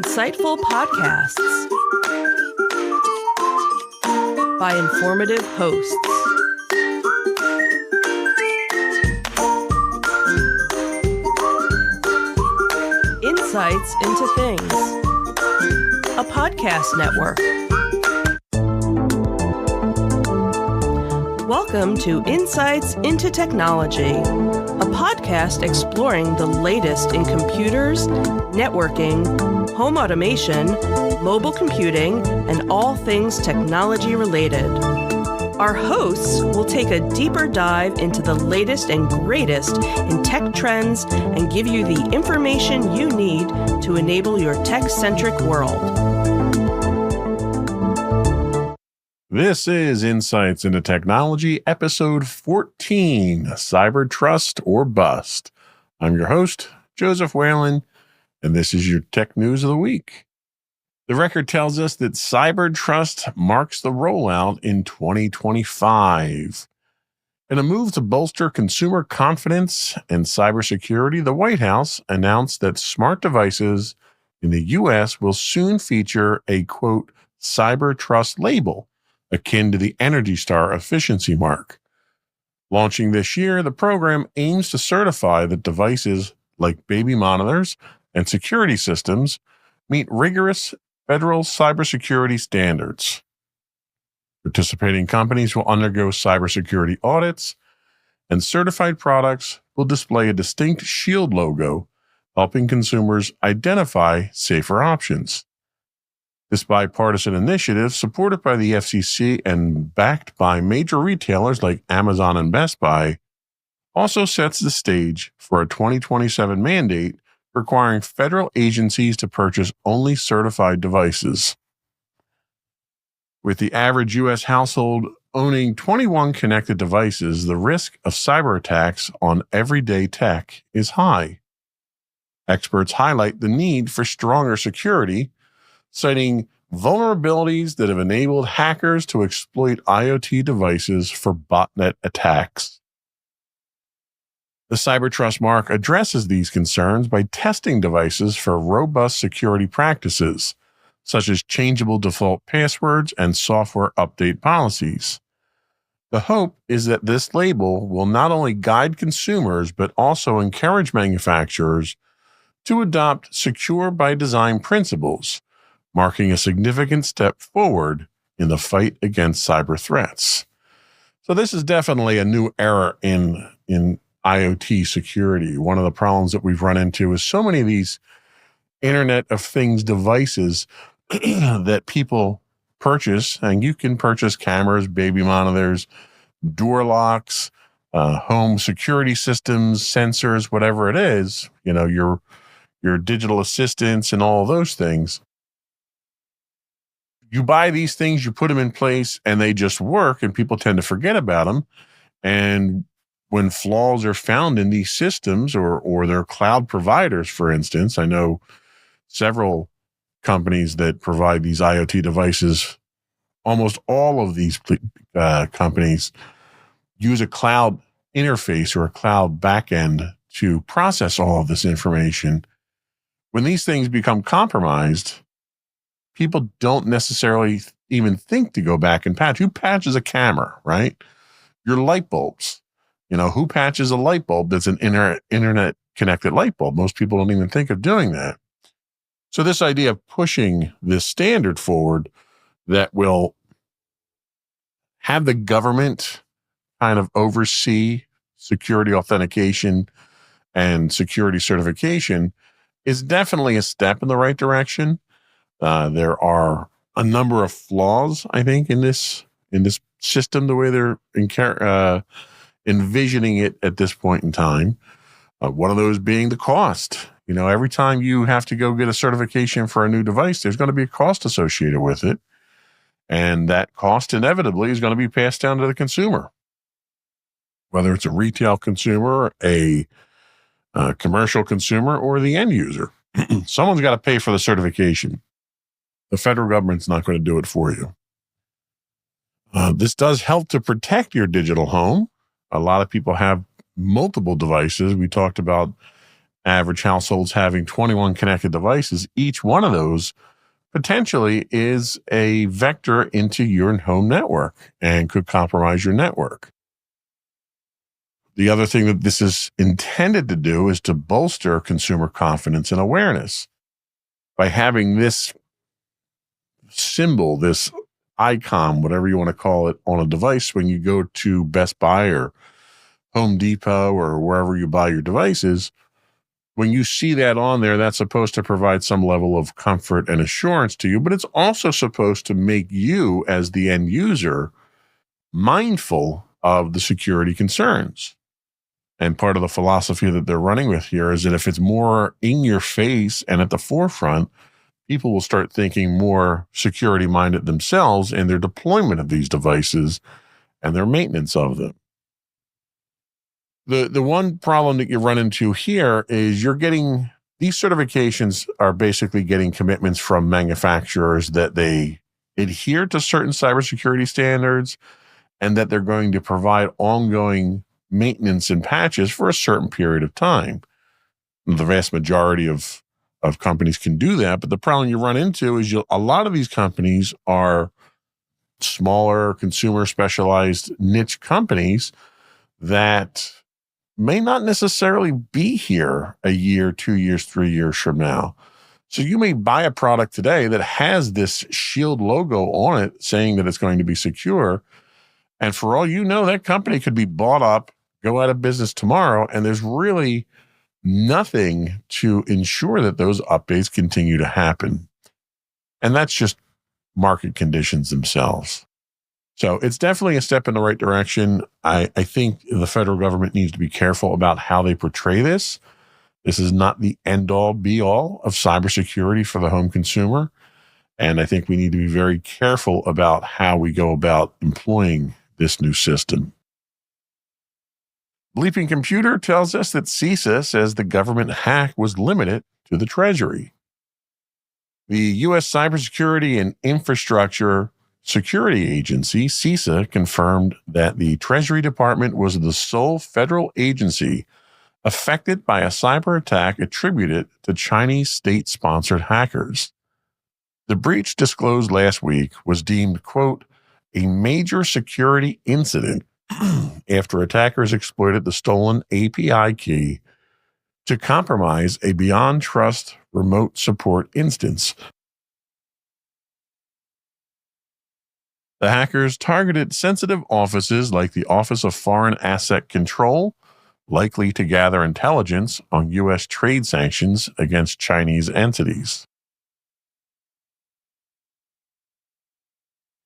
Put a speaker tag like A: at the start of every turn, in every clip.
A: insightful podcasts by informative hosts. Insights into Things, a podcast network. Welcome to Insights into Technology, a podcast exploring the latest in computers, networking, home automation, mobile computing, and all things technology related. Our hosts will take a deeper dive into the latest and greatest in tech trends and give you the information you need to enable your tech-centric world.
B: This is Insights into Technology, episode 14, CyberTrust or Bust. I'm your host, Joseph Whalen, and this is your tech news of the week. The record tells us that CyberTrust marks the rollout in 2025. In a move to bolster consumer confidence and cybersecurity, the White House announced that smart devices in the U.S. will soon feature a, quote, CyberTrust label, akin to the Energy Star efficiency mark. Launching this year, the program aims to certify that devices like baby monitors and security systems meet rigorous federal cybersecurity standards. Participating companies will undergo cybersecurity audits, and certified products will display a distinct shield logo, helping consumers identify safer options. This bipartisan initiative, supported by the FCC and backed by major retailers like Amazon and Best Buy, also sets the stage for a 2027 mandate requiring federal agencies to purchase only certified devices. With the average U.S. household owning 21 connected devices, the risk of cyber attacks on everyday tech is high. Experts highlight the need for stronger security, citing vulnerabilities that have enabled hackers to exploit IoT devices for botnet attacks. The CyberTrust mark addresses these concerns by testing devices for robust security practices, such as changeable default passwords and software update policies. The hope is that this label will not only guide consumers, but also encourage manufacturers to adopt secure by design principles, marking a significant step forward in the fight against cyber threats. So this is definitely a new era in IoT security. One of the problems that we've run into is so many of these Internet of Things devices that people purchase, and you can purchase cameras, baby monitors, door locks, home security systems, sensors, whatever it is, your digital assistants and all of those things. You buy these things, you put them in place, and they just work, and people tend to forget about them. And when flaws are found in these systems or their cloud providers, for instance, I know several companies that provide these IoT devices. Almost all of these companies use a cloud interface or a cloud backend to process all of this information. When these things become compromised, people don't necessarily even think to go back and patch. Who patches a camera, right? Your light bulbs. Who patches a light bulb that's an internet connected light bulb? Most people don't even think of doing that. So this idea of pushing this standard forward that will have the government kind of oversee security authentication and security certification is definitely a step in the right direction. There are a number of flaws, I think, in this system, the way they're envisioning it at this point in time. One of those being the cost. Every time you have to go get a certification for a new device, there's going to be a cost associated with it. And that cost inevitably is going to be passed down to the consumer. Whether it's a retail consumer, a commercial consumer, or the end user. Someone's got to pay for the certification. The federal government's not going to do it for you. This does help to protect your digital home. A lot of people have multiple devices. We talked about Average households having 21 connected devices, each one of those potentially is a vector into your home network and could compromise your network. The other thing that this is intended to do is to bolster consumer confidence and awareness by having this symbol, this icon, whatever you want to call it, on a device when you go to Best Buy or Home Depot or wherever you buy your devices. When you see that on there, that's supposed to provide some level of comfort and assurance to you, but it's also supposed to make you, as the end user, mindful of the security concerns. And part of the philosophy that they're running with here is that if it's more in your face and at the forefront, people will start thinking more security-minded themselves in their deployment of these devices and their maintenance of them. The one problem that you run into here is you're getting, these certifications are basically getting commitments from manufacturers that they adhere to certain cybersecurity standards and that they're going to provide ongoing maintenance and patches for a certain period of time. The vast majority of companies can do that, but the problem you run into is a lot of these companies are smaller, consumer specialized niche companies that may not necessarily be here a year, 2 years, 3 years from now. So you may buy a product today that has this shield logo on it saying that it's going to be secure. And for all you know, that company could be bought up, go out of business tomorrow, and there's really nothing to ensure that those updates continue to happen. And that's just market conditions themselves. So it's definitely a step in the right direction. I think the federal government needs to be careful about how they portray this. This is not the end-all, be-all of cybersecurity for the home consumer. And I think we need to be very careful about how we go about employing this new system. Bleeping Computer tells us that CISA says the government hack was limited to the Treasury. The U.S. Cybersecurity and Infrastructure Security Agency, CISA, confirmed that the Treasury Department was the sole federal agency affected by a cyber attack attributed to Chinese state-sponsored hackers. The breach disclosed last week was deemed, quote, a major security incident after attackers exploited the stolen API key to compromise a Beyond Trust remote support instance. The hackers targeted sensitive offices like the Office of Foreign Asset Control, likely to gather intelligence on U.S. trade sanctions against Chinese entities.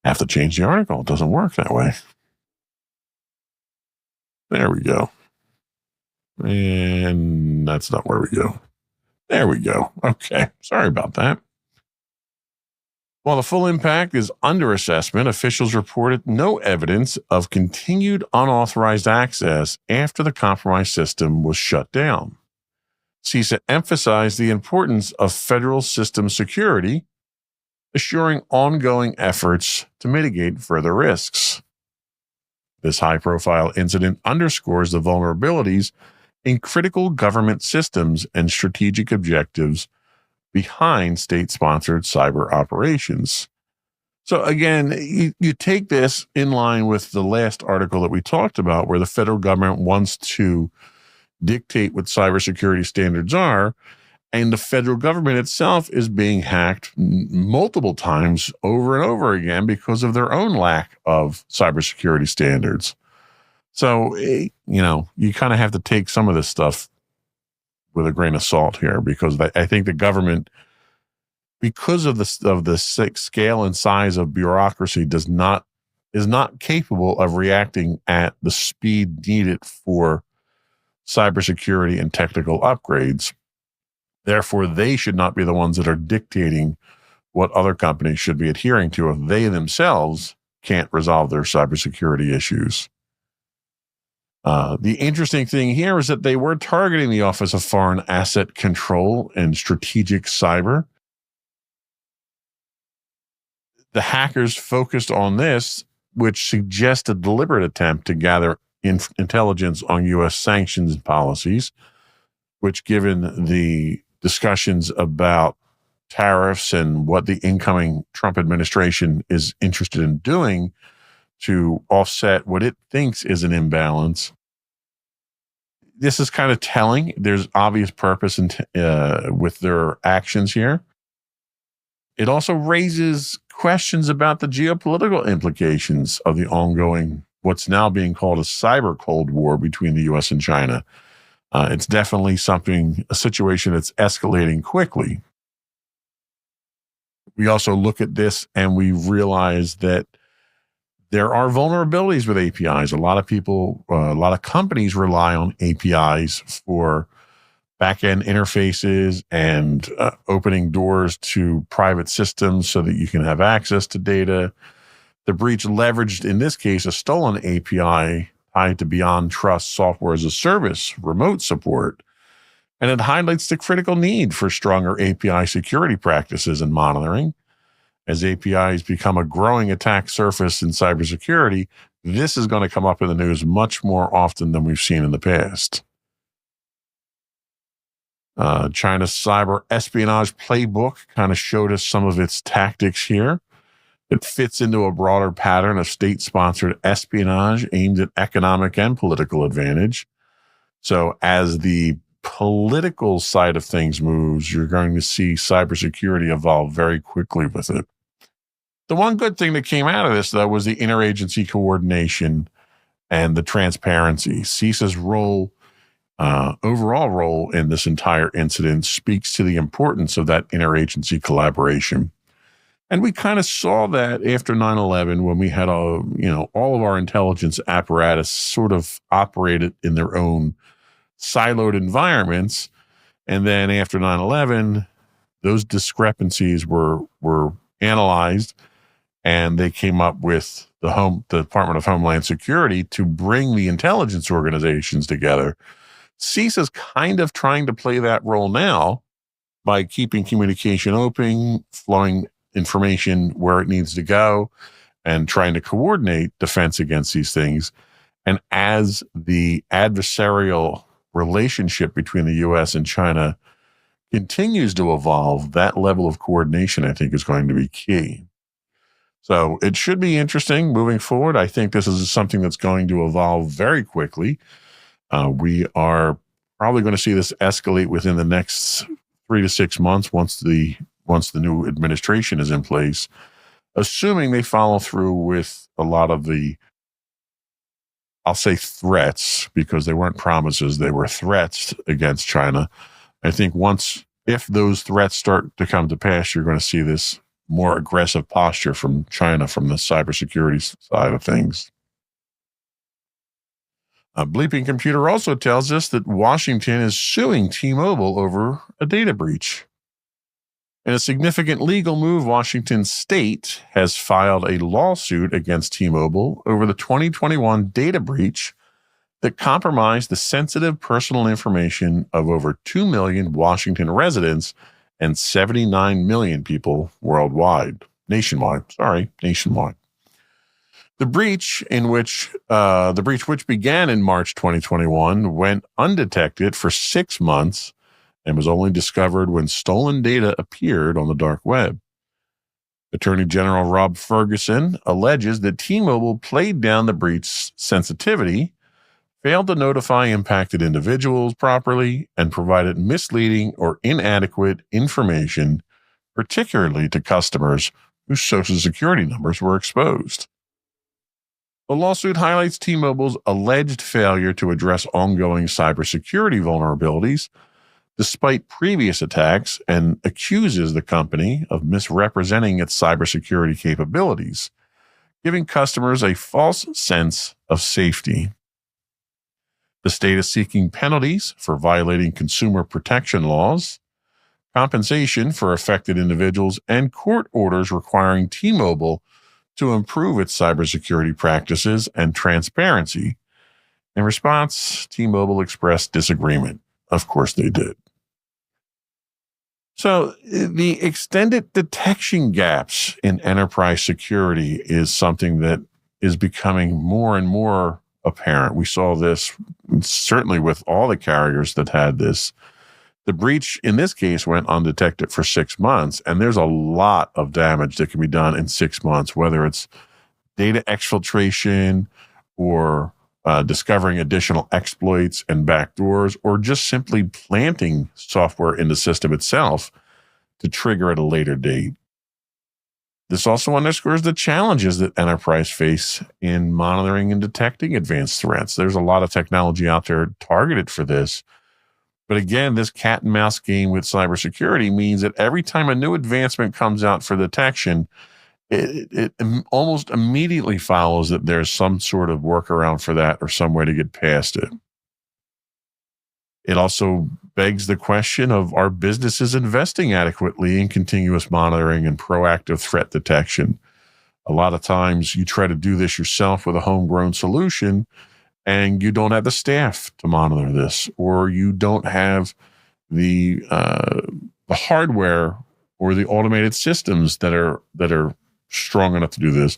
B: Have to change the article. It doesn't work that way. There we go. And that's not where we go. There we go. Okay. Sorry about that. While the full impact is under assessment, officials reported no evidence of continued unauthorized access after the compromised system was shut down. CISA emphasized the importance of federal system security, assuring ongoing efforts to mitigate further risks. This high-profile incident underscores the vulnerabilities in critical government systems and strategic objectives behind state-sponsored cyber operations. So again, you take this in line with the last article that we talked about, where the federal government wants to dictate what cybersecurity standards are, and the federal government itself is being hacked multiple times over and over again because of their own lack of cybersecurity standards. So, you kind of have to take some of this stuff with a grain of salt here, because I think the government, because of the scale and size of bureaucracy, is not capable of reacting at the speed needed for cybersecurity and technical upgrades. Therefore, they should not be the ones that are dictating what other companies should be adhering to if they themselves can't resolve their cybersecurity issues. The interesting thing here is that they were targeting the Office of Foreign Asset Control and Strategic Cyber. The hackers focused on this, which suggests a deliberate attempt to gather intelligence on U.S. sanctions policies, which, given the discussions about tariffs and what the incoming Trump administration is interested in doing to offset what it thinks is an imbalance, this is kind of telling. There's obvious purpose with their actions here. It also raises questions about the geopolitical implications of the ongoing, what's now being called a cyber Cold War between the U.S. and China. It's definitely a situation that's escalating quickly. We also look at this and we realize that there are vulnerabilities with APIs. A lot of companies rely on APIs for back-end interfaces and opening doors to private systems so that you can have access to data. The breach leveraged, in this case, a stolen API tied to Beyond Trust software as a service remote support. And it highlights the critical need for stronger API security practices and monitoring. As APIs become a growing attack surface in cybersecurity, this is going to come up in the news much more often than we've seen in the past. China's cyber espionage playbook kind of showed us some of its tactics here. It fits into a broader pattern of state-sponsored espionage aimed at economic and political advantage. So as the political side of things moves, you're going to see cybersecurity evolve very quickly with it. The one good thing that came out of this, though, was the interagency coordination and the transparency. CISA's overall role in this entire incident speaks to the importance of that interagency collaboration. And we kind of saw that after 9/11 when we had all of our intelligence apparatus sort of operated in their own siloed environments. And then after 9/11, those discrepancies were analyzed, and they came up with the Department of Homeland Security to bring the intelligence organizations together. CISA's kind of trying to play that role now by keeping communication open, flowing information where it needs to go, and trying to coordinate defense against these things. And as the adversarial relationship between the U.S. and China continues to evolve, that level of coordination, I think, is going to be key. So it should be interesting moving forward. I think this is something that's going to evolve very quickly. We are probably going to see this escalate within the next 3 to 6 months once the new administration is in place, assuming they follow through with a lot of the, I'll say threats, because they weren't promises, they were threats against China. I think if those threats start to come to pass, you're going to see this more aggressive posture from China from the cybersecurity side of things. A Bleeping Computer also tells us that Washington is suing T-Mobile over a data breach. In a significant legal move, Washington State has filed a lawsuit against T-Mobile over the 2021 data breach that compromised the sensitive personal information of over 2 million Washington residents and 79 million people nationwide. The breach, which began in March 2021, went undetected for 6 months and was only discovered when stolen data appeared on the dark web. Attorney General Rob Ferguson alleges that T-Mobile played down the breach's sensitivity, failed to notify impacted individuals properly, and provided misleading or inadequate information, particularly to customers whose Social Security numbers were exposed. The lawsuit highlights T-Mobile's alleged failure to address ongoing cybersecurity vulnerabilities despite previous attacks, and accuses the company of misrepresenting its cybersecurity capabilities, giving customers a false sense of safety. The state is seeking penalties for violating consumer protection laws, compensation for affected individuals, and court orders requiring T-Mobile to improve its cybersecurity practices and transparency. In response, T-Mobile expressed disagreement. Of course they did. So the extended detection gaps in enterprise security is something that is becoming more and more apparent. We saw this certainly with all the carriers that had this. The breach in this case went undetected for 6 months, and there's a lot of damage that can be done in 6 months, whether it's data exfiltration or discovering additional exploits and backdoors, or just simply planting software in the system itself to trigger at a later date. This also underscores the challenges that enterprise face in monitoring and detecting advanced threats. There's a lot of technology out there targeted for this. But again, this cat and mouse game with cybersecurity means that every time a new advancement comes out for detection, it almost immediately follows that there's some sort of workaround for that or some way to get past it. It also begs the question of, are businesses investing adequately in continuous monitoring and proactive threat detection? A lot of times you try to do this yourself with a homegrown solution and you don't have the staff to monitor this, or you don't have the hardware or the automated systems that are strong enough to do this.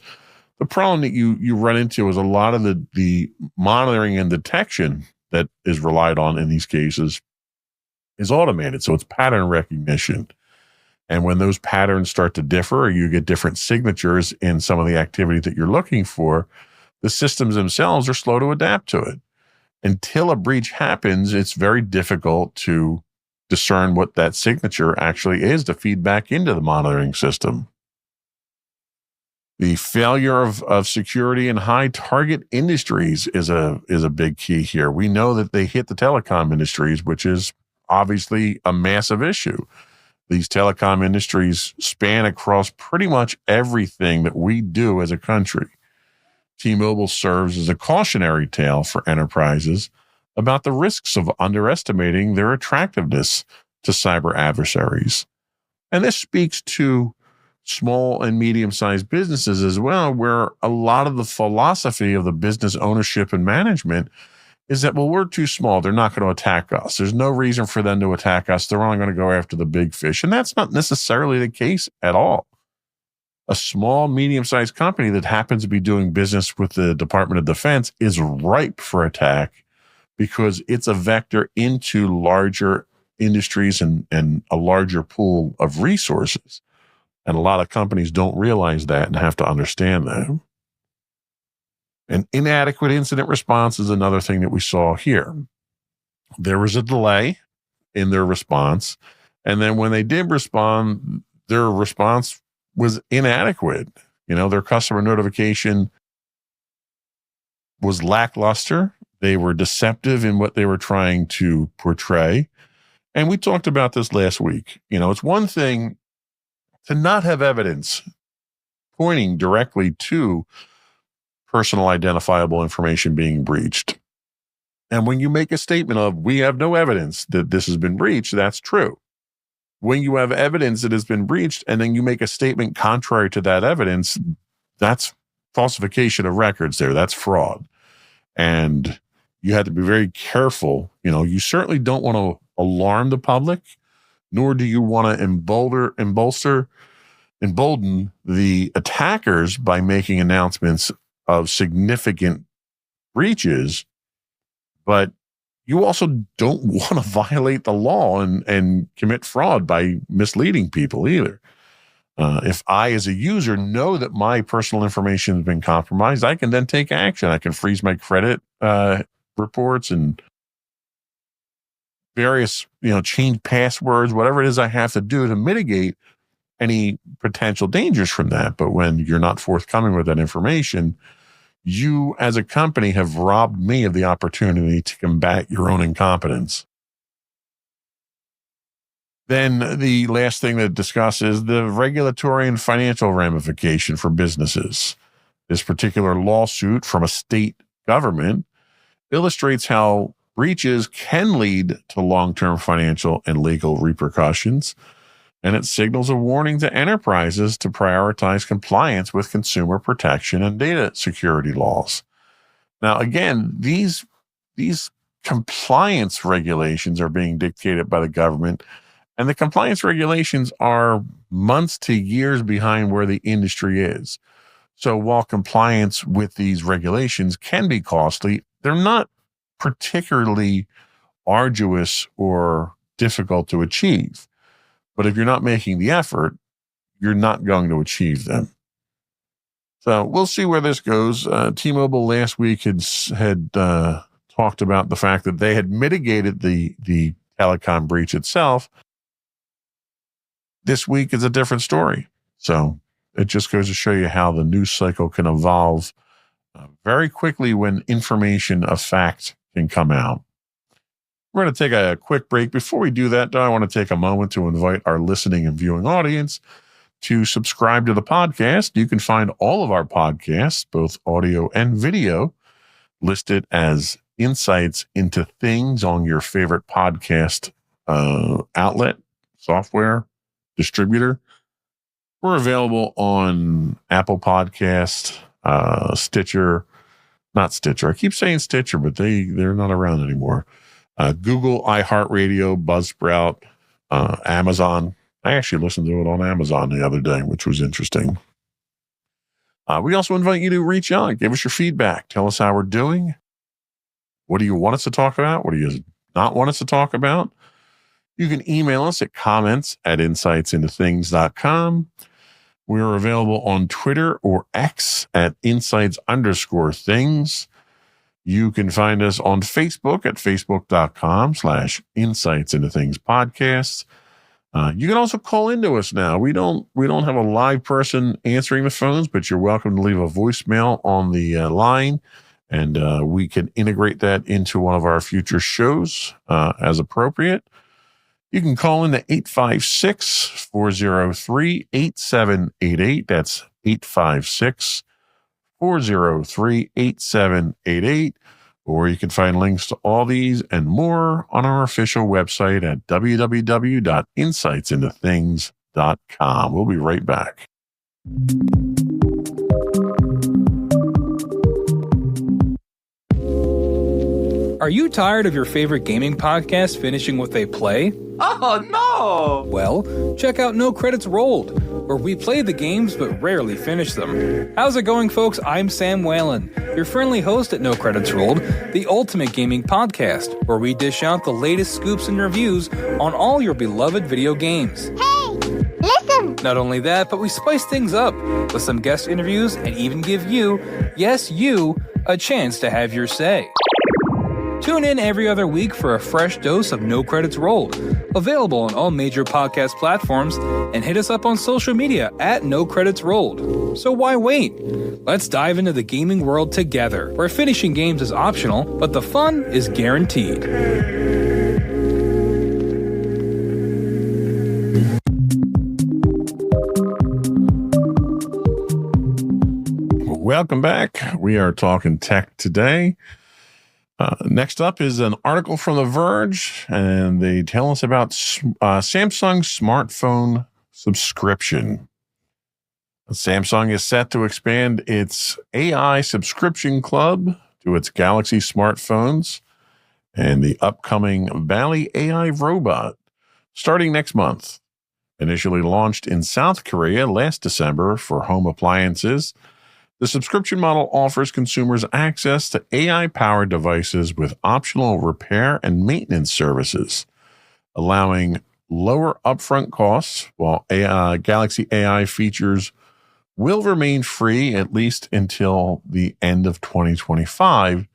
B: The problem that you run into is a lot of the monitoring and detection that is relied on in these cases is automated. So it's pattern recognition. And when those patterns start to differ, or you get different signatures in some of the activity that you're looking for, the systems themselves are slow to adapt to it. Until a breach happens, it's very difficult to discern what that signature actually is to feed back into the monitoring system. The failure of security in high target industries is a big key here. We know that they hit the telecom industries, which is obviously a massive issue. These telecom industries span across pretty much everything that we do as a country. T-Mobile serves as a cautionary tale for enterprises about the risks of underestimating their attractiveness to cyber adversaries. And this speaks to small and medium-sized businesses as well, where a lot of the philosophy of the business ownership and management is that, well, we're too small. They're not going to attack us. There's no reason for them to attack us. They're only going to go after the big fish. And that's not necessarily the case at all. A small, medium-sized company that happens to be doing business with the Department of Defense is ripe for attack because it's a vector into larger industries and a larger pool of resources. And a lot of companies don't realize that and have to understand that. An inadequate incident response is another thing that we saw here. There was a delay in their response. And then when they did respond, their response was inadequate. Their customer notification was lackluster. They were deceptive in what they were trying to portray. And we talked about this last week. It's one thing to not have evidence pointing directly to personal identifiable information being breached. And when you make a statement of, we have no evidence that this has been breached, that's true. When you have evidence that has been breached and then you make a statement contrary to that evidence, that's falsification of records there. That's fraud. And you have to be very careful. You certainly don't want to alarm the public, nor do you want to embolden the attackers by making announcements of significant breaches. But you also don't want to violate the law and commit fraud by misleading people either. If I, as a user, know that my personal information has been compromised, I can then take action. I can freeze my credit reports and various, change passwords, whatever it is I have to do to mitigate any potential dangers from that. But when you're not forthcoming with that information, you as a company have robbed me of the opportunity to combat your own incompetence. Then the last thing to discuss is the regulatory and financial ramification for businesses. This particular lawsuit from a state government illustrates how breaches can lead to long-term financial and legal repercussions, and it signals a warning to enterprises to prioritize compliance with consumer protection and data security laws. Now, again, these compliance regulations are being dictated by the government, and the compliance regulations are months to years behind where the industry is. So while compliance with these regulations can be costly, they're not particularly arduous or difficult to achieve. But if you're not making the effort, you're not going to achieve them. So we'll see where this goes. T-Mobile last week had talked about the fact that they had mitigated the telecom breach itself. This week is a different story. So it just goes to show you how the news cycle can evolve very quickly when information of fact can come out. We're going to take a quick break. Before we do that, though, I want to take a moment to invite our listening and viewing audience to subscribe to the podcast. You can find all of our podcasts, both audio and video, listed as Insights into Things on your favorite podcast outlet, software, distributor. We're available on Apple Podcast, Stitcher, not Stitcher. I keep saying Stitcher, but they're not around anymore. Google, iHeartRadio, Buzzsprout, Amazon. I actually listened to it on Amazon the other day, which was interesting. We also invite you to reach out, give us your feedback, tell us how we're doing. What do you want us to talk about? What do you not want us to talk about? You can email us at comments@insightsintothings.com. We're available on Twitter or X at insights_things. You can find us on Facebook at facebook.com/insightsintothingspodcasts. You can also call into us now. We don't have a live person answering the phones, but you're welcome to leave a voicemail on the line, and we can integrate that into one of our future shows as appropriate. You can call in to 856-403-8788. That's 856-403-8788. Or you can find links to all these and more on our official website at www.insightsintothings.com. We'll be right back.
C: Are you tired of your favorite gaming podcast finishing with a play?
D: Oh, no!
C: Well, check out No Credits Rolled, where we play the games but rarely finish them. How's it going, folks? I'm Sam Whalen, your friendly host at No Credits Rolled, the ultimate gaming podcast, where we dish out the latest scoops and reviews on all your beloved video games.
E: Hey, listen!
C: Not only that, but we spice things up with some guest interviews and even give you, yes, you, a chance to have your say. Tune in every other week for a fresh dose of No Credits Rolled, available on all major podcast platforms, and hit us up on social media at No Credits Rolled. So why wait? Let's dive into the gaming world together, where finishing games is optional, but the fun is guaranteed.
B: Welcome back. We are talking tech today. Next up is an article from The Verge, and they tell us about Samsung's smartphone subscription. Samsung is set to expand its AI subscription club to its Galaxy smartphones and the upcoming Bally AI robot starting next month. Initially launched in South Korea last December for home appliances, the subscription model offers consumers access to AI-powered devices with optional repair and maintenance services, allowing lower upfront costs, while Galaxy AI features will remain free at least until the end of 2025.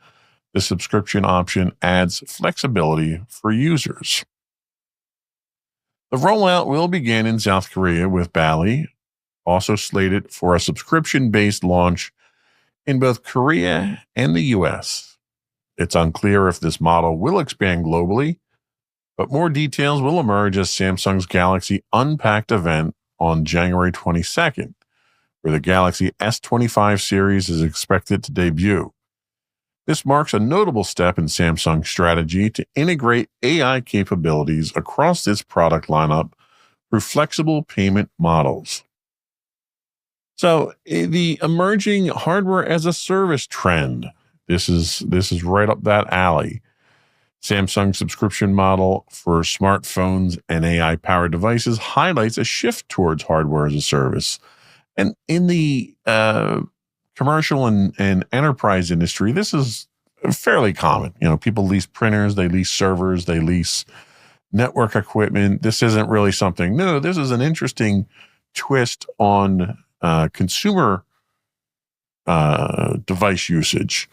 B: The subscription option adds flexibility for users. The rollout will begin in South Korea with Bally, also slated for a subscription-based launch in both Korea and the U.S. It's unclear if this model will expand globally, but more details will emerge as Samsung's Galaxy Unpacked event on January 22nd, where the Galaxy S25 series is expected to debut. This marks a notable step in Samsung's strategy to integrate AI capabilities across its product lineup through flexible payment models. So the emerging hardware as a service trend, this is right up that alley. Samsung's subscription model for smartphones and AI-powered devices highlights a shift towards hardware as a service. And in the commercial and enterprise industry, this is fairly common. You know, people lease printers, they lease servers, they lease network equipment. This isn't really something new. This is an interesting twist on consumer device usage.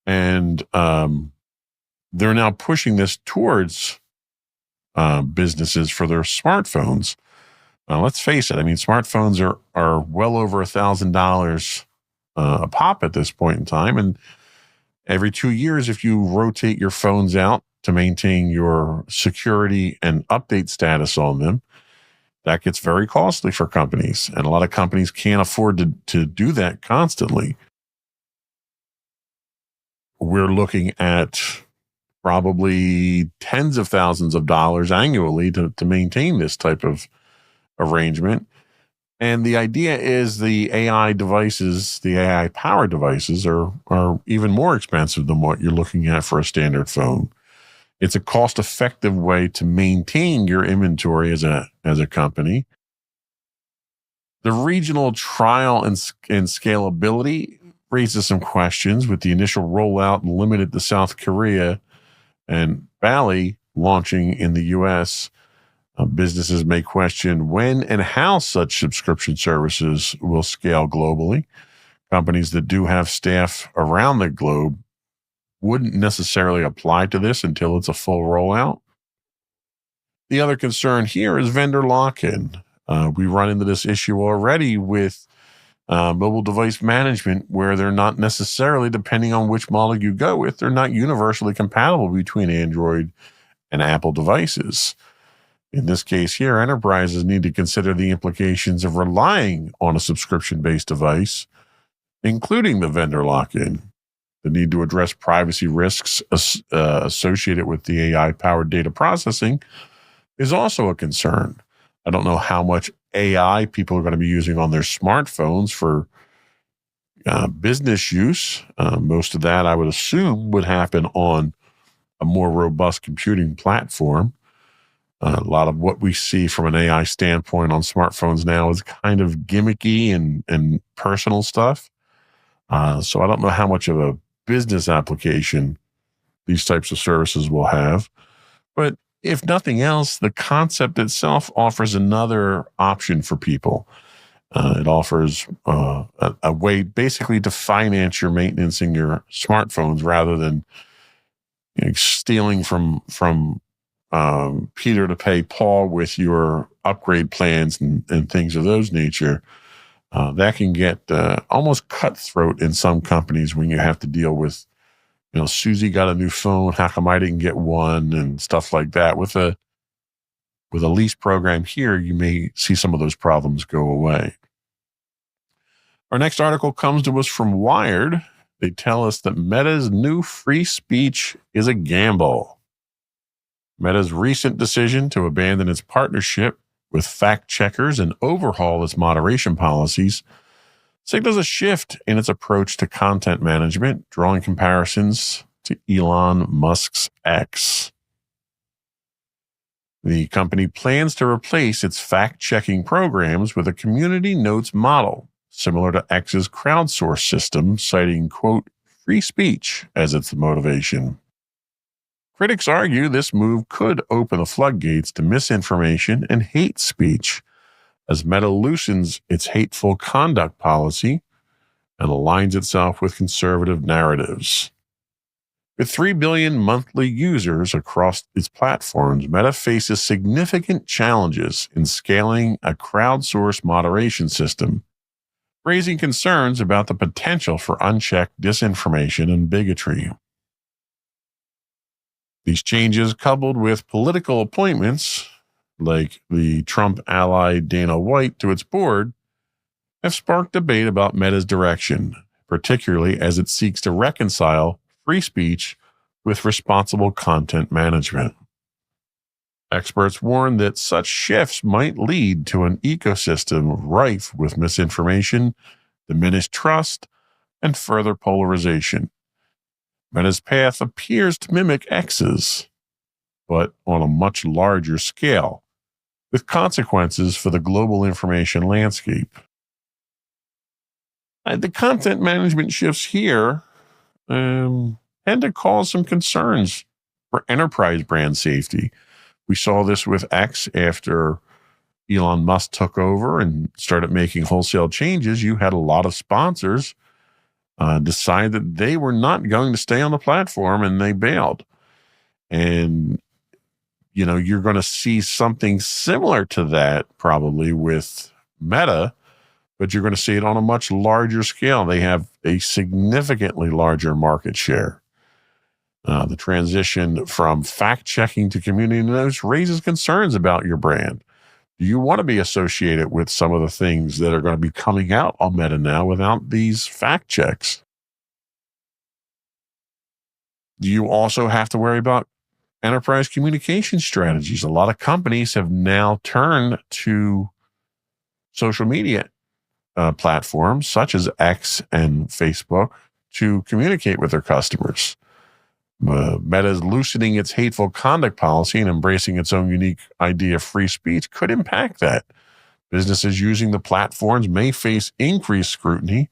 B: And they're now pushing this towards businesses for their smartphones. Let's face it. I mean, smartphones are well over $1,000 a pop at this point in time. And every 2 years, if you rotate your phones out to maintain your security and update status on them, that gets very costly for companies. And a lot of companies can't afford to do that constantly. We're looking at probably tens of thousands of dollars annually to maintain this type of arrangement. And the idea is the AI devices, the AI powered devices are even more expensive than what you're looking at for a standard phone. It's a cost-effective way to maintain your inventory as a company. The regional trial and scalability raises some questions, with the initial rollout limited to South Korea and Bali launching in the U.S. Businesses may question when and how such subscription services will scale globally. Companies that do have staff around the globe wouldn't necessarily apply to this until it's a full rollout. The other concern here is vendor lock-in. We run into this issue already with mobile device management, where they're not necessarily, depending on which model you go with, they're not universally compatible between Android and Apple devices. In this case here, enterprises need to consider the implications of relying on a subscription-based device, including the vendor lock-in. The need to address privacy risks associated with the AI-powered data processing is also a concern. I don't know how much AI people are going to be using on their smartphones for business use. Most of that, I would assume, would happen on a more robust computing platform. A lot of what we see from an AI standpoint on smartphones now is kind of gimmicky and personal stuff. So I don't know how much of a business application these types of services will have. But if nothing else, the concept itself offers another option for people. It offers a way basically to finance your maintenance in your smartphones rather than stealing from Peter to pay Paul with your upgrade plans and things of those nature. That can get almost cutthroat in some companies when you have to deal with, Susie got a new phone, how come I didn't get one, and stuff like that. With a lease program here, you may see some of those problems go away. Our next article comes to us from Wired. They tell us that Meta's new free speech is a gamble. Meta's recent decision to abandon its partnership with fact checkers and overhaul its moderation policies signals a shift in its approach to content management, drawing comparisons to Elon Musk's X. The company plans to replace its fact-checking programs with a community notes model, similar to X's crowdsource system, citing, quote, free speech as its motivation. Critics argue this move could open the floodgates to misinformation and hate speech, as Meta loosens its hateful conduct policy and aligns itself with conservative narratives. With 3 billion monthly users across its platforms, Meta faces significant challenges in scaling a crowdsourced moderation system, raising concerns about the potential for unchecked disinformation and bigotry. These changes, coupled with political appointments, like the Trump ally Dana White to its board, have sparked debate about Meta's direction, particularly as it seeks to reconcile free speech with responsible content management. Experts warn that such shifts might lead to an ecosystem rife with misinformation, diminished trust, and further polarization. Meta's path appears to mimic X's, but on a much larger scale, with consequences for the global information landscape. The content management shifts here tend to cause some concerns for enterprise brand safety, We saw this with X after Elon Musk took over and started making wholesale changes. You had a lot of sponsors decide that they were not going to stay on the platform, and they bailed. And, you're going to see something similar to that probably with Meta, but you're going to see it on a much larger scale. They have a significantly larger market share. The transition from fact-checking to community notes raises concerns about your brand. Do you want to be associated with some of the things that are going to be coming out on Meta now without these fact checks? Do you also have to worry about enterprise communication strategies? A lot of companies have now turned to social media platforms such as X and Facebook to communicate with their customers. Meta is loosening its hateful conduct policy and embracing its own unique idea of free speech could impact that. Businesses using the platforms may face increased scrutiny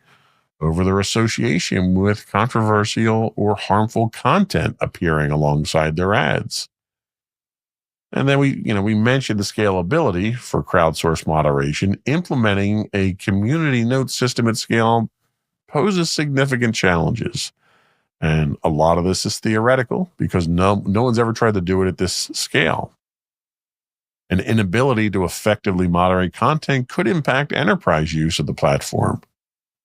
B: over their association with controversial or harmful content appearing alongside their ads. And then we mentioned the scalability for crowdsourced moderation. Implementing a community note system at scale poses significant challenges. And a lot of this is theoretical because no one's ever tried to do it at this scale. An inability to effectively moderate content could impact enterprise use of the platform.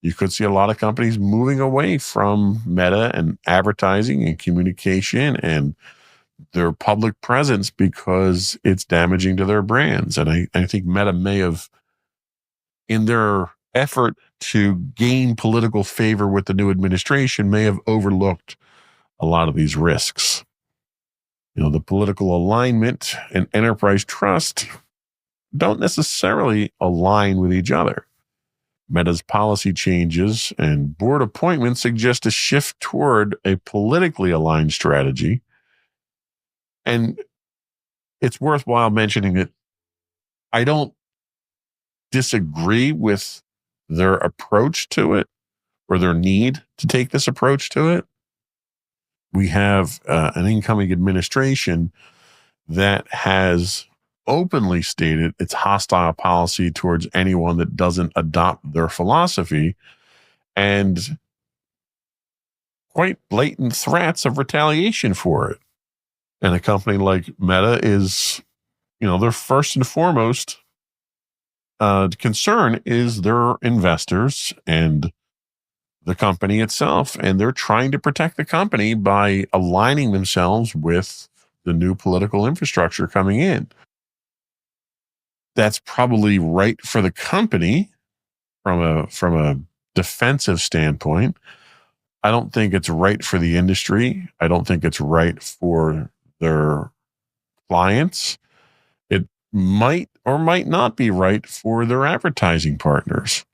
B: You could see a lot of companies moving away from Meta and advertising and communication and their public presence because it's damaging to their brands. And I think Meta may have, in their effort to gain political favor with the new administration, may have overlooked a lot of these risks. The political alignment and enterprise trust don't necessarily align with each other. Meta's policy changes and board appointments suggest a shift toward a politically aligned strategy. And it's worthwhile mentioning that I don't disagree with their approach to it or their need to take this approach to it. We have an incoming administration that has openly stated its hostile policy towards anyone that doesn't adopt their philosophy, and quite blatant threats of retaliation for it. And a company like Meta is, their first and foremost concern is their investors and the company itself. And they're trying to protect the company by aligning themselves with the new political infrastructure coming in. That's probably right for the company from a defensive standpoint. I don't think it's right for the industry. I don't think it's right for their clients. It might or might not be right for their advertising partners.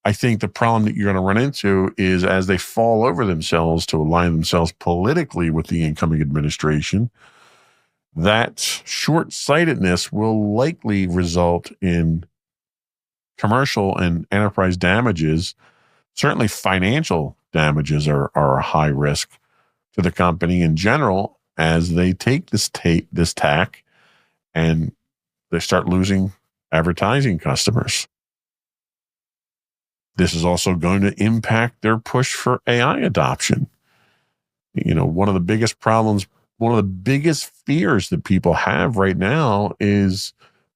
B: I think the problem that you're going to run into is as they fall over themselves to align themselves politically with the incoming administration, that short-sightedness will likely result in commercial and enterprise damages. Certainly financial damages are a high risk to the company in general as they take this tack and they start losing advertising customers. This is also going to impact their push for AI adoption. One of the biggest problems, one of the biggest fears that people have right now is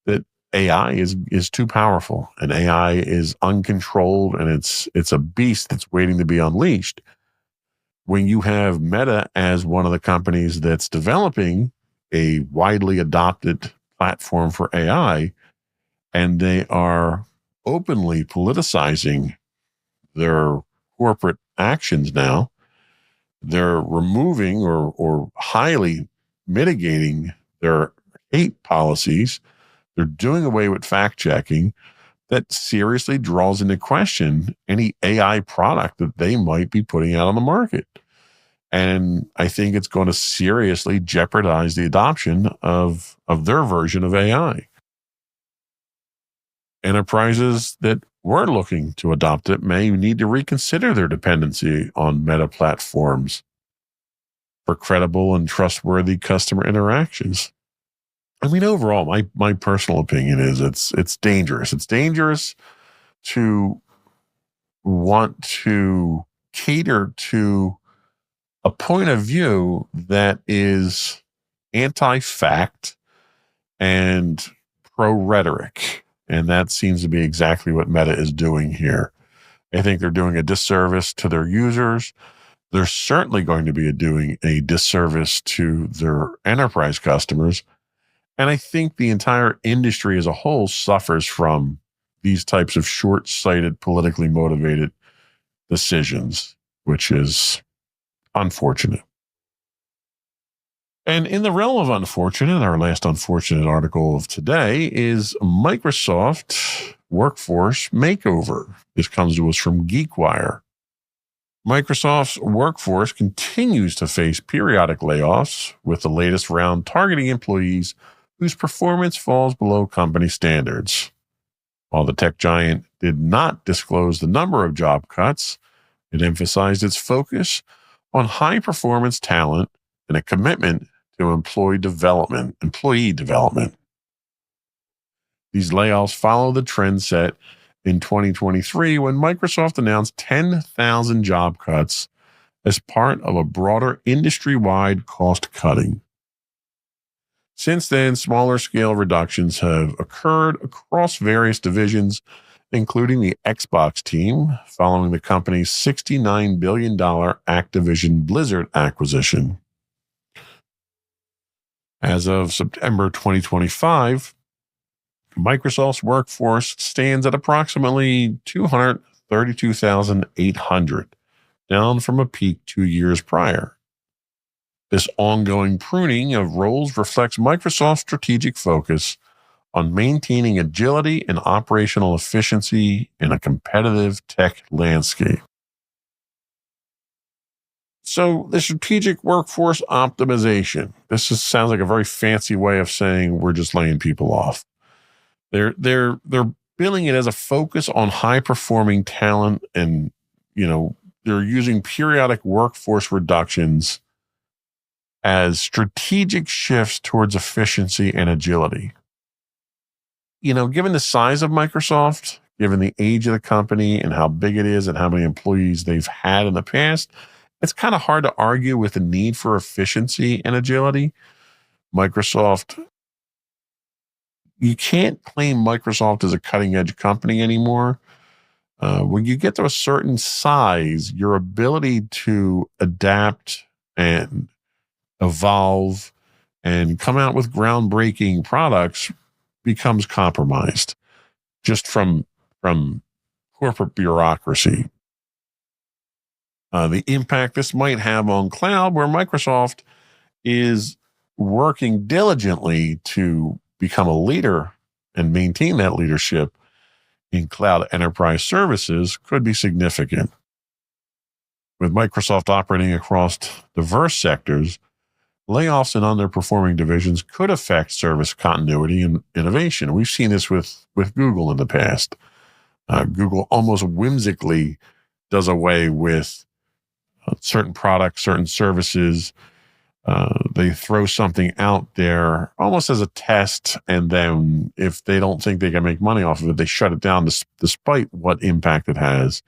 B: that AI is too powerful and AI is uncontrolled and it's a beast that's waiting to be unleashed. When you have Meta as one of the companies that's developing a widely adopted platform for AI, and they are openly politicizing their corporate actions now, they're removing or highly mitigating their hate policies. They're doing away with fact checking. That seriously draws into question any AI product that they might be putting out on the market. And I think it's going to seriously jeopardize the adoption of their version of AI. Enterprises that were looking to adopt it may need to reconsider their dependency on Meta platforms. for credible and trustworthy customer interactions. I mean, overall, my personal opinion is it's dangerous. It's dangerous to want to cater to a point of view that is anti-fact and pro-rhetoric. And that seems to be exactly what Meta is doing here. I think they're doing a disservice to their users. They're certainly going to be doing a disservice to their enterprise customers. And I think the entire industry as a whole suffers from these types of short-sighted, politically motivated decisions, which is unfortunate. And in the realm of unfortunate, our last unfortunate article of today is Microsoft Workforce Makeover. This comes to us from GeekWire. Microsoft's workforce continues to face periodic layoffs, with the latest round targeting employees whose performance falls below company standards. While the tech giant did not disclose the number of job cuts, it emphasized its focus on high-performance talent and a commitment to employee development. These layoffs follow the trend set in 2023 when Microsoft announced 10,000 job cuts as part of a broader industry-wide cost cutting. Since then, smaller scale reductions have occurred across various divisions, including the Xbox team, following the company's $69 billion Activision Blizzard acquisition. As of September 2025, Microsoft's workforce stands at approximately 232,800, down from a peak 2 years prior. This ongoing pruning of roles reflects Microsoft's strategic focus on maintaining agility and operational efficiency in a competitive tech landscape. So the strategic workforce optimization, sounds like a very fancy way of saying we're just laying people off. They're billing it as a focus on high performing talent, and they're using periodic workforce reductions as strategic shifts towards efficiency and agility. Given the size of Microsoft, given the age of the company and how big it is and how many employees they've had in the past, it's kind of hard to argue with the need for efficiency and agility. You can't claim Microsoft as a cutting edge company anymore. When you get to a certain size, your ability to adapt and evolve and come out with groundbreaking products becomes compromised just from corporate bureaucracy. The impact this might have on cloud, where Microsoft is working diligently to become a leader and maintain that leadership in cloud enterprise services, could be significant. With Microsoft operating across diverse sectors, layoffs in underperforming divisions could affect service continuity and innovation. We've seen this with Google in the past. Google almost whimsically does away with certain products, certain services. They throw something out there almost as a test, and then if they don't think they can make money off of it, they shut it down despite what impact it has.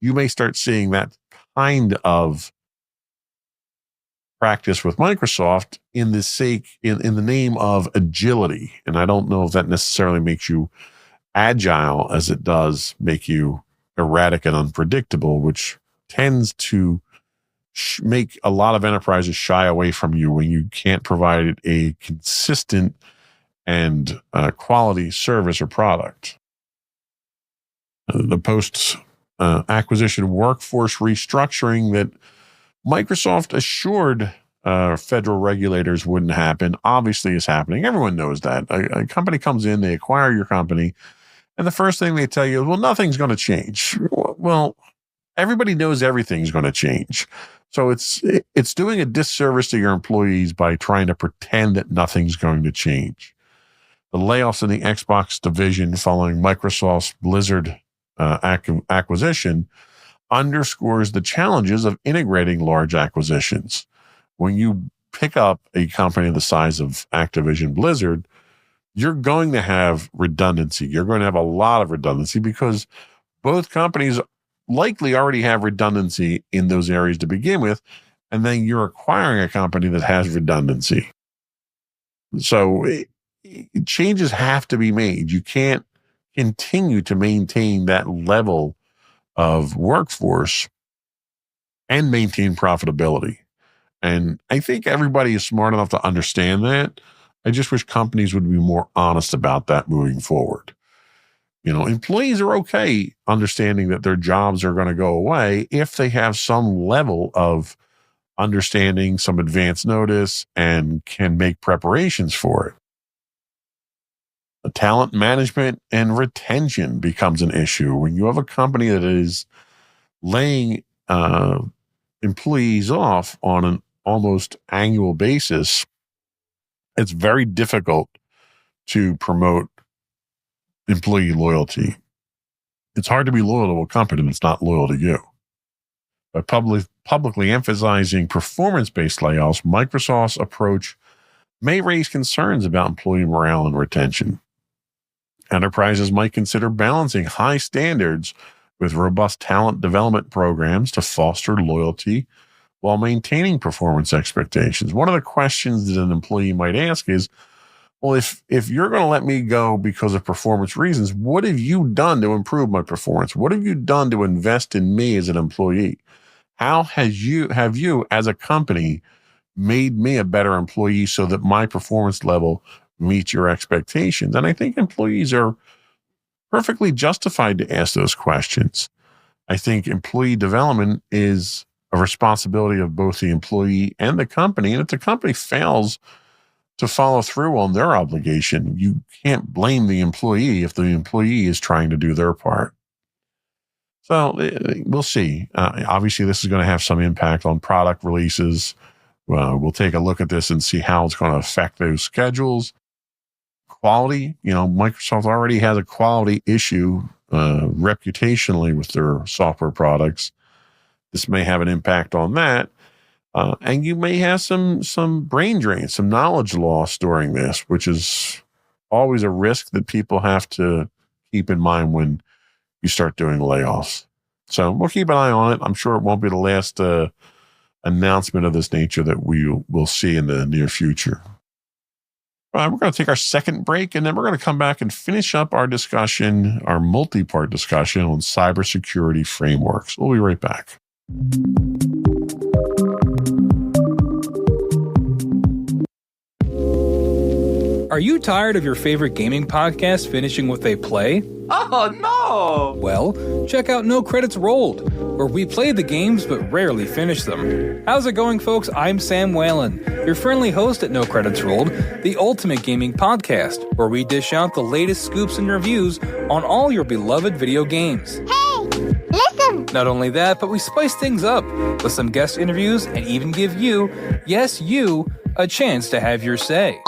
B: You may start seeing that kind of practice with Microsoft in the name of agility. And I don't know if that necessarily makes you agile as it does make you erratic and unpredictable, which tends to make a lot of enterprises shy away from you when you can't provide a consistent and quality service or product. The post-acquisition workforce restructuring that Microsoft assured federal regulators wouldn't happen obviously is happening. Everyone knows that. A company comes in, they acquire your company, and the first thing they tell you is, well, nothing's going to change. Well, everybody knows everything's going to change. So it's doing a disservice to your employees by trying to pretend that nothing's going to change. The layoffs in the Xbox division following Microsoft's Blizzard acquisition underscores the challenges of integrating large acquisitions. when you pick up a company the size of Activision Blizzard, you're going to have redundancy. You're going to have a lot of redundancy because both companies likely already have redundancy in those areas to begin with. And then you're acquiring a company that has redundancy. So changes have to be made. You can't continue to maintain that level of workforce and maintain profitability. And I think everybody is smart enough to understand that. I just wish companies would be more honest about that moving forward. Employees are okay understanding that their jobs are going to go away if they have some level of understanding, some advance notice, and can make preparations for it. The talent management and retention becomes an issue when you have a company that is laying employees off on an almost annual basis. It's very difficult to promote employee loyalty. It's hard to be loyal to a company that's not loyal to you. By publicly emphasizing performance-based layoffs, Microsoft's approach may raise concerns about employee morale and retention. Enterprises might consider balancing high standards with robust talent development programs to foster loyalty while maintaining performance expectations. One of the questions that an employee might ask is, well, if you're going to let me go because of performance reasons, what have you done to improve my performance? What have you done to invest in me as an employee? How have you as a company made me a better employee so that my performance level meets your expectations? And I think employees are perfectly justified to ask those questions. I think employee development is a responsibility of both the employee and the company. And if the company fails to follow through on their obligation, you can't blame the employee if the employee is trying to do their part. So we'll see. Obviously, this is going to have some impact on product releases. We'll take a look at this and see how it's going to affect those schedules. Quality, Microsoft already has a quality issue reputationally with their software products. This may have an impact on that. And you may have some brain drain, some knowledge loss during this, which is always a risk that people have to keep in mind when you start doing layoffs. So we'll keep an eye on it. I'm sure it won't be the last announcement of this nature that we will see in the near future. We're going to take our second break, and then we're going to come back and finish up our discussion, our multi-part discussion on cybersecurity frameworks. We'll be right back.
C: Are you tired of your favorite gaming podcast finishing with a play?
D: Oh, no!
C: Well, check out No Credits Rolled, where we play the games but rarely finish them. How's it going, folks? I'm Sam Whalen, your friendly host at No Credits Rolled, the ultimate gaming podcast, where we dish out the latest scoops and reviews on all your beloved video games.
E: Hey, listen!
C: Not only that, but we spice things up with some guest interviews and even give you, yes, you, a chance to have your say.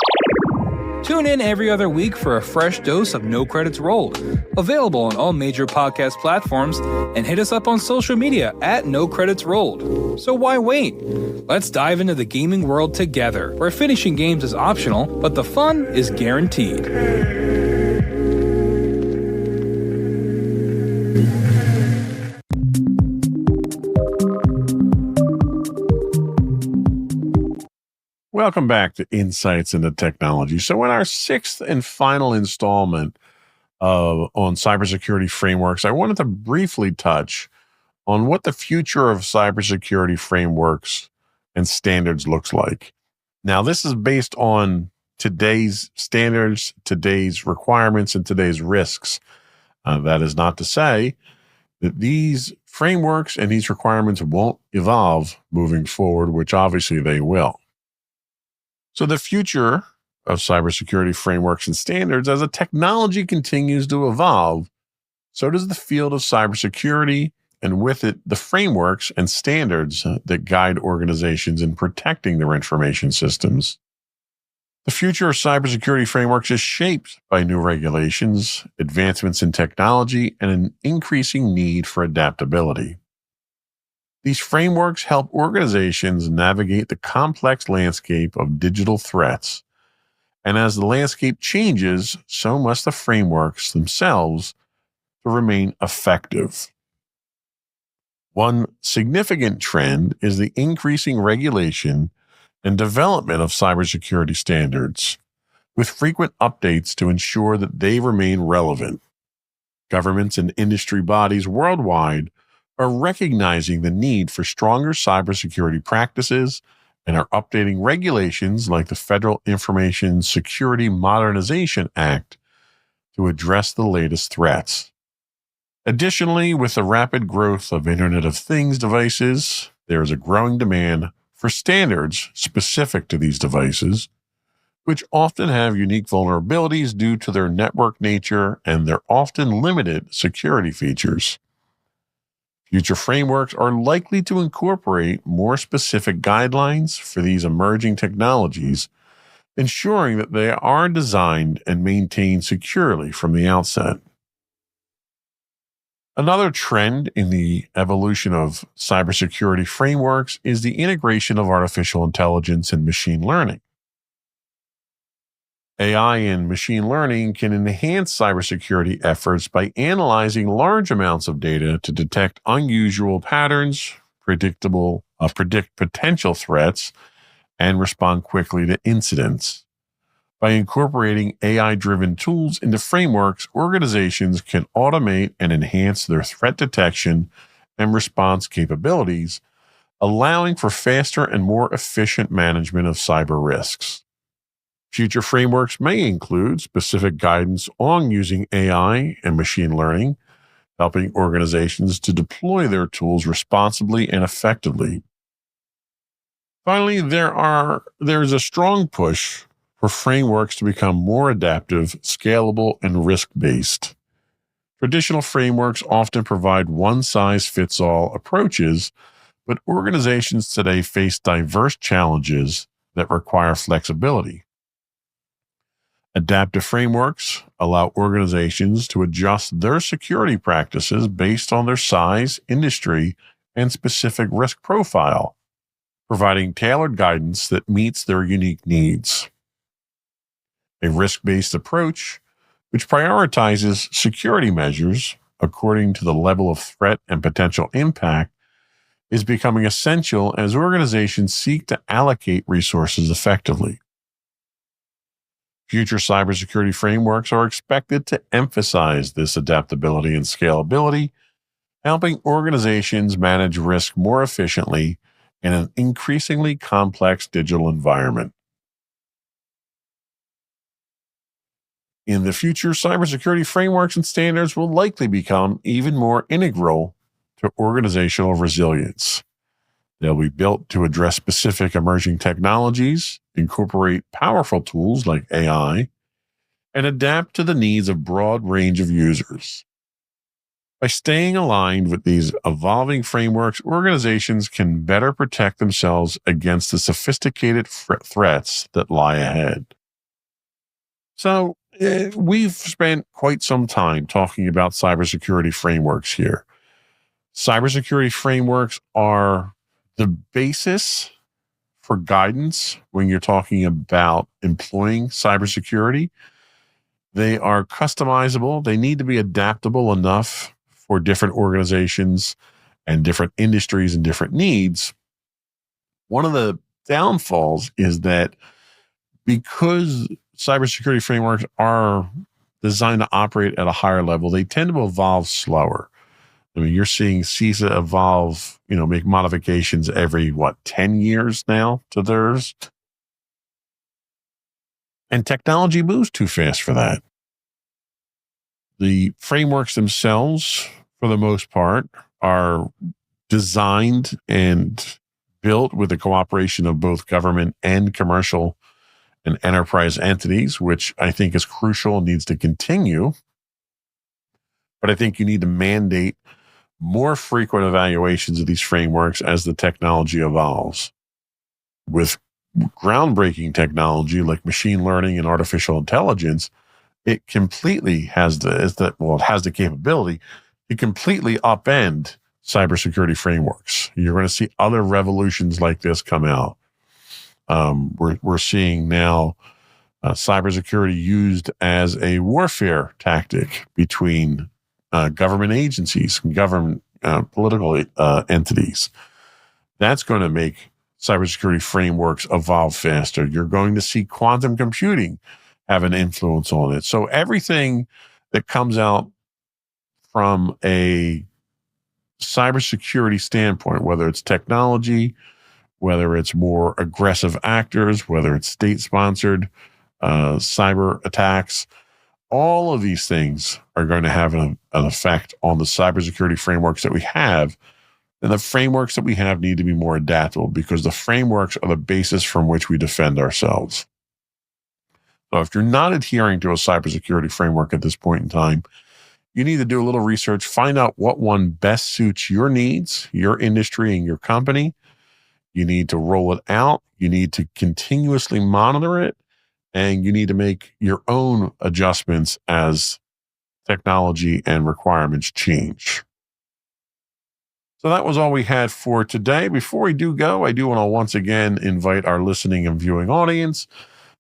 C: Tune in every other week for a fresh dose of No Credits Rolled, available on all major podcast platforms, and hit us up on social media at No Credits Rolled. So why wait? Let's dive into the gaming world together, where finishing games is optional, but the fun is guaranteed.
B: Welcome back to Insights into Technology. So in our sixth and final installment on cybersecurity frameworks, I wanted to briefly touch on what the future of cybersecurity frameworks and standards looks like. Now, this is based on today's standards, today's requirements, and today's risks. That is not to say that these frameworks and these requirements won't evolve moving forward, which obviously they will. So the future of cybersecurity frameworks and standards, as the technology continues to evolve, so does the field of cybersecurity, and with it, the frameworks and standards that guide organizations in protecting their information systems. The future of cybersecurity frameworks is shaped by new regulations, advancements in technology, and an increasing need for adaptability. These frameworks help organizations navigate the complex landscape of digital threats. And as the landscape changes, so must the frameworks themselves to remain effective. One significant trend is the increasing regulation and development of cybersecurity standards, with frequent updates to ensure that they remain relevant. Governments and industry bodies worldwide are recognizing the need for stronger cybersecurity practices and are updating regulations like the Federal Information Security Modernization Act to address the latest threats. Additionally, with the rapid growth of Internet of Things devices, there is a growing demand for standards specific to these devices, which often have unique vulnerabilities due to their network nature and their often limited security features. Future frameworks are likely to incorporate more specific guidelines for these emerging technologies, ensuring that they are designed and maintained securely from the outset. Another trend in the evolution of cybersecurity frameworks is the integration of artificial intelligence and machine learning. AI and machine learning can enhance cybersecurity efforts by analyzing large amounts of data to detect unusual patterns, predict potential threats, and respond quickly to incidents. By incorporating AI-driven tools into frameworks, organizations can automate and enhance their threat detection and response capabilities, allowing for faster and more efficient management of cyber risks. Future frameworks may include specific guidance on using AI and machine learning, helping organizations to deploy their tools responsibly and effectively. Finally, there's a strong push for frameworks to become more adaptive, scalable, and risk-based. Traditional frameworks often provide one-size-fits-all approaches, but organizations today face diverse challenges that require flexibility. Adaptive frameworks allow organizations to adjust their security practices based on their size, industry, and specific risk profile, providing tailored guidance that meets their unique needs. A risk-based approach, which prioritizes security measures according to the level of threat and potential impact, is becoming essential as organizations seek to allocate resources effectively. Future cybersecurity frameworks are expected to emphasize this adaptability and scalability, helping organizations manage risk more efficiently in an increasingly complex digital environment. In the future, cybersecurity frameworks and standards will likely become even more integral to organizational resilience. They'll be built to address specific emerging technologies, incorporate powerful tools like AI, and adapt to the needs of a broad range of users. By staying aligned with these evolving frameworks, organizations can better protect themselves against the sophisticated threats that lie ahead. So, we've spent quite some time talking about cybersecurity frameworks here. Cybersecurity frameworks are the basis for guidance when you're talking about employing cybersecurity. They are customizable. They need to be adaptable enough for different organizations and different industries and different needs. One of the downfalls is that because cybersecurity frameworks are designed to operate at a higher level, they tend to evolve slower. I mean, you're seeing CISA evolve, make modifications every, 10 years now to theirs. And technology moves too fast for that. The frameworks themselves, for the most part, are designed and built with the cooperation of both government and commercial and enterprise entities, which I think is crucial and needs to continue. But I think you need to mandate more frequent evaluations of these frameworks as the technology evolves. With groundbreaking technology like machine learning and artificial intelligence, it completely has the capability to completely upend cybersecurity frameworks. You're going to see other revolutions like this come out. We're seeing now cybersecurity used as a warfare tactic between government agencies and government political entities. That's going to make cybersecurity frameworks evolve faster. You're going to see quantum computing have an influence on it. So everything that comes out from a cybersecurity standpoint, whether it's technology, whether it's more aggressive actors, whether it's state-sponsored cyber attacks, all of these things are going to have an effect on the cybersecurity frameworks that we have. And the frameworks that we have need to be more adaptable because the frameworks are the basis from which we defend ourselves. So if you're not adhering to a cybersecurity framework at this point in time, you need to do a little research, find out what one best suits your needs, your industry, and your company. You need to roll it out. You need to continuously monitor it, and you need to make your own adjustments as technology and requirements change. So that was all we had for today. Before we do go, I do want to once again invite our listening and viewing audience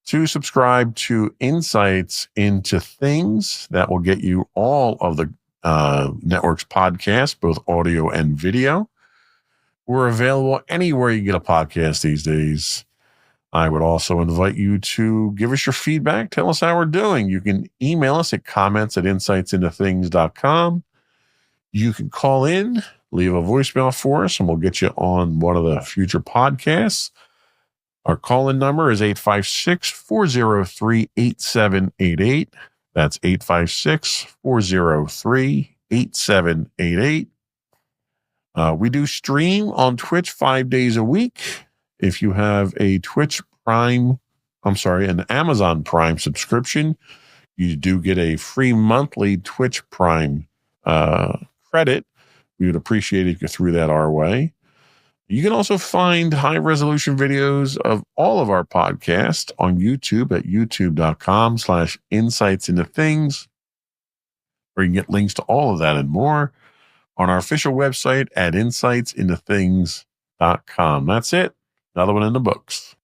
B: to subscribe to Insights into Things. That will get you all of the network's podcasts, both audio and video. We're available anywhere you get a podcast these days. I would also invite you to give us your feedback. Tell us how we're doing. You can email us at comments@insightsintothings.com. You can call in, leave a voicemail for us, and we'll get you on one of the future podcasts. Our call-in number is 856-403-8788. That's 856-403-8788. We do stream on Twitch 5 days a week. If you have an Amazon Prime subscription, you do get a free monthly Twitch Prime credit. We would appreciate it if you threw that our way. You can also find high-resolution videos of all of our podcasts on YouTube at youtube.com/insightsintothings, where you can get links to all of that and more on our official website at insightsintothings.com. That's it. Another one in the books.